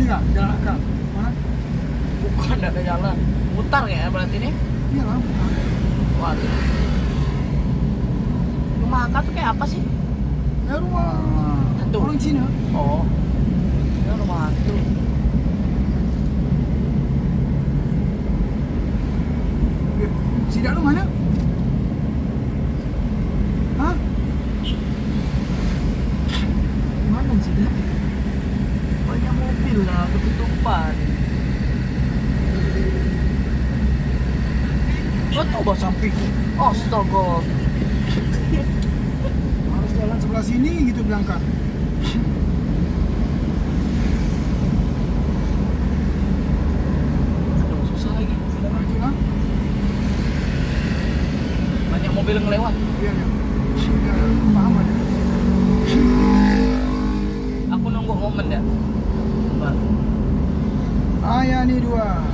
nggak jalan akal? Mana? Bukan ada jalan. Mutar ya berarti ini. Iya lah. Waduh. Rumah Aka tuh kayak apa sih? Ya rumah Hantu. orang Cina. Oh. Ya rumah hantu. Sidak lu mana? Hah? Mana sih dah? Banyak mobil lah ketutupan. Oh tuh bawah samping. Astaga. Harus jalan sebelah sini gitu bilang kan. Aduh susah lagi. Nah, itu lah. Banyak mobil yang lewat. Iya ya. Ya, paham aja. Aku nunggu momen ya. Coba. Ayah nih dua.